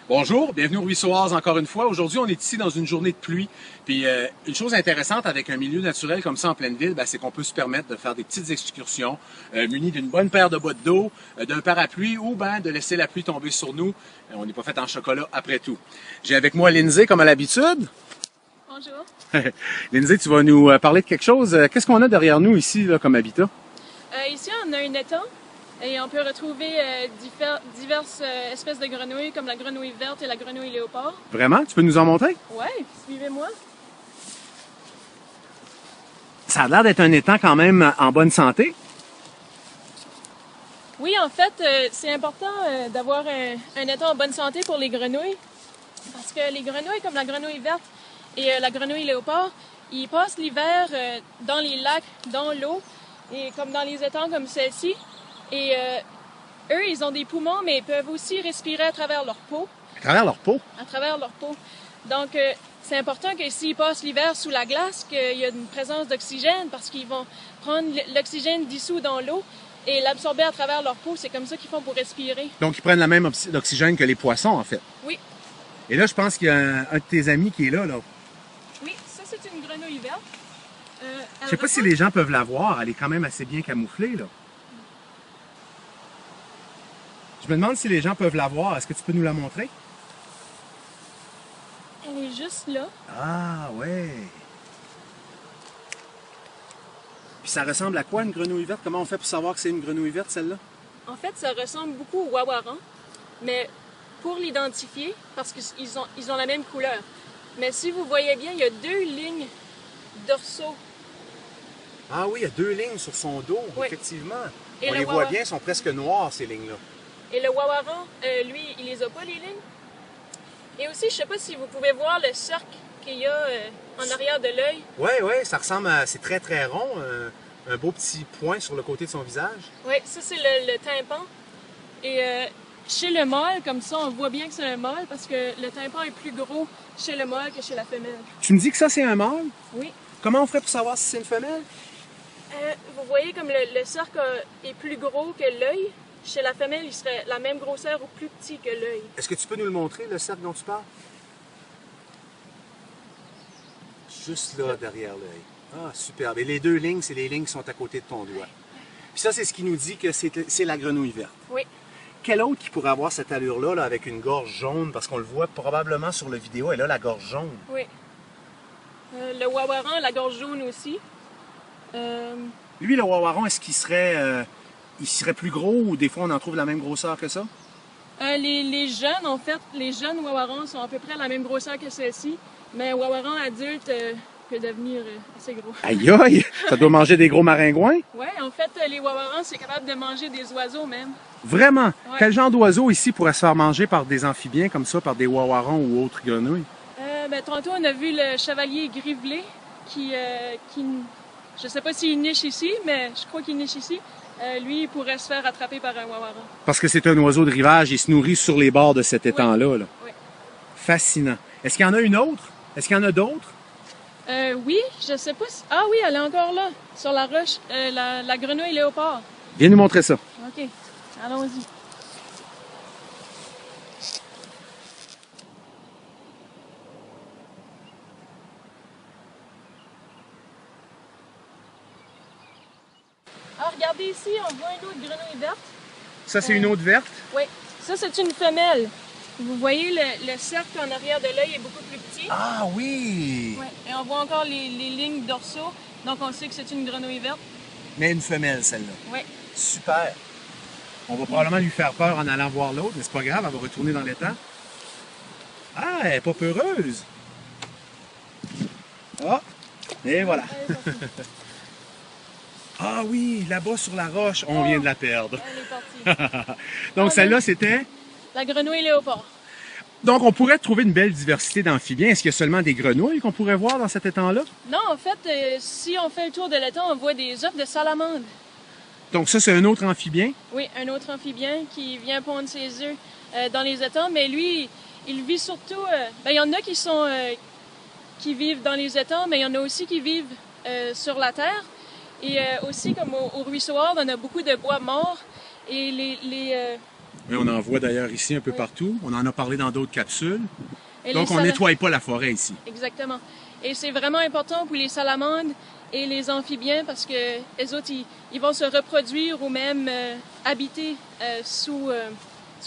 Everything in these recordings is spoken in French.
Bonjour, bienvenue au Ruisseau Oise encore une fois. Aujourd'hui, on est ici dans une journée de pluie. Puis une chose intéressante avec un milieu naturel comme ça en pleine ville, c'est qu'on peut se permettre de faire des petites excursions munies d'une bonne paire de bottes d'eau, d'un parapluie ou de laisser la pluie tomber sur nous. On n'est pas fait en chocolat après tout. J'ai avec moi Lindsay comme à l'habitude. Bonjour. Lindsay, tu vas nous parler de quelque chose. Qu'est-ce qu'on a derrière nous ici là, comme habitat? Ici, on a un étang et on peut retrouver diverses espèces de grenouilles comme la grenouille verte et la grenouille léopard. Vraiment? Tu peux nous en montrer? Oui, suivez-moi. Ça a l'air d'être un étang quand même en bonne santé. Oui, en fait, c'est important d'avoir un étang en bonne santé pour les grenouilles parce que les grenouilles comme la grenouille verte et la grenouille léopard, ils passent l'hiver dans les lacs, dans l'eau et comme dans les étangs comme celle-ci. Et eux, ils ont des poumons, mais ils peuvent aussi respirer à travers leur peau. À travers leur peau? À travers leur peau. Donc, c'est important que s'ils passent l'hiver sous la glace, qu'il y a une présence d'oxygène parce qu'ils vont prendre l'oxygène dissous dans l'eau et l'absorber à travers leur peau. C'est comme ça qu'ils font pour respirer. Donc, ils prennent la même oxygène que les poissons, en fait? Oui. Et là, je pense qu'il y a un de tes amis qui est là. Oui, ça, c'est une grenouille verte. Je sais pas si les gens peuvent la voir. Elle est quand même assez bien camouflée, là. Je me demande si les gens peuvent la voir. Est-ce que tu peux nous la montrer? Elle est juste là. Ah, ouais. Puis ça ressemble à quoi, une grenouille verte? Comment on fait pour savoir que c'est une grenouille verte, celle-là? En fait, ça ressemble beaucoup au wawaran, mais pour l'identifier, parce qu'ils ont la même couleur. Mais si vous voyez bien, il y a deux lignes dorsaux. Ah oui, il y a deux lignes sur son dos, oui. Effectivement. Et on les voit bien, elles sont presque noires, ces lignes-là. Et le wawaran, lui, il les a pas, les lignes. Et aussi, je sais pas si vous pouvez voir le cercle qu'il y a en arrière de l'œil. Oui, oui, ça ressemble à... C'est très, très rond. Un beau petit point sur le côté de son visage. Oui, ça, c'est le tympan. Et chez le mâle, comme ça, on voit bien que c'est un mâle parce que le tympan est plus gros chez le mâle que chez la femelle. Tu me dis que ça, c'est un mâle? Oui. Comment on ferait pour savoir si c'est une femelle? Vous voyez comme le cercle est plus gros que l'œil. Chez la femelle, il serait la même grosseur ou plus petit que l'œil. Est-ce que tu peux nous le montrer, le cercle dont tu parles? Juste là, derrière l'œil. Ah, superbe. Et les deux lignes, c'est les lignes qui sont à côté de ton doigt. Puis ça, c'est ce qui nous dit que c'est la grenouille verte. Oui. Quel autre qui pourrait avoir cette allure-là, là, avec une gorge jaune? Parce qu'on le voit probablement sur la vidéo, elle a la gorge jaune. Oui. Le wawaran, la gorge jaune aussi. Lui, le wawaran, est-ce qu'il serait... il serait plus gros ou des fois on en trouve la même grosseur que ça? Les jeunes, en fait, les jeunes wawarans sont à peu près la même grosseur que celle-ci, mais un wawaran adulte peut devenir assez gros. Aïe aïe! Ça doit manger des gros maringouins? Oui, en fait, les wawarans, c'est capable de manger des oiseaux même. Vraiment? Ouais. Quel genre d'oiseau ici pourrait se faire manger par des amphibiens comme ça, par des wawarans ou autres grenouilles? Tantôt, on a vu le chevalier grivelé qui je sais pas s'il niche ici, mais je crois qu'il niche ici. Lui, il pourrait se faire attraper par un wawaran. Parce que c'est un oiseau de rivage, il se nourrit sur les bords de cet étang-là. Là. Oui. Fascinant. Est-ce qu'il y en a une autre? Est-ce qu'il y en a d'autres? Oui, je sais pas si... Ah oui, elle est encore là, sur la roche, la grenouille léopard. Viens nous montrer ça. OK, allons-y. Alors, regardez ici, on voit une autre grenouille verte. Ça, c'est une autre verte? Oui, ça, c'est une femelle. Vous voyez, le cercle en arrière de l'œil est beaucoup plus petit. Ah oui! Oui, et on voit encore les lignes dorsaux, donc on sait que c'est une grenouille verte. Mais une femelle, celle-là. Oui. Super! On va probablement lui faire peur en allant voir l'autre, mais c'est pas grave, elle va retourner dans l'étang. Ah, elle est pas peureuse! Ah! Et voilà! Ah oui, là-bas sur la roche, on vient de la perdre. Elle est partie. Donc celle-là, c'était? La grenouille léopard. Donc on pourrait trouver une belle diversité d'amphibiens. Est-ce qu'il y a seulement des grenouilles qu'on pourrait voir dans cet étang-là? Non, en fait, si on fait le tour de l'étang, on voit des œufs de salamandre. Donc ça, c'est un autre amphibien? Oui, un autre amphibien qui vient pondre ses œufs dans les étangs, mais lui, il vit surtout... il y en a qui vivent dans les étangs, mais il y en a aussi qui vivent sur la terre. Et aussi, comme au Ruisseau Oise, on a beaucoup de bois morts. Et Oui, on en voit d'ailleurs ici un peu Oui. partout. On en a parlé dans d'autres capsules. Et Donc, les on nettoie pas la forêt ici. Exactement. Et c'est vraiment important pour les salamandres et les amphibiens parce que les autres, ils vont se reproduire ou même habiter sous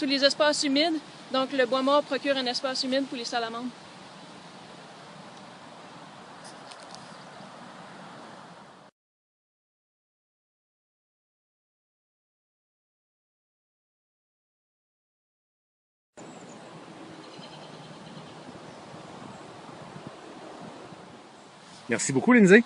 les espaces humides. Donc, le bois mort procure un espace humide pour les salamandres. Merci beaucoup, Lindsay.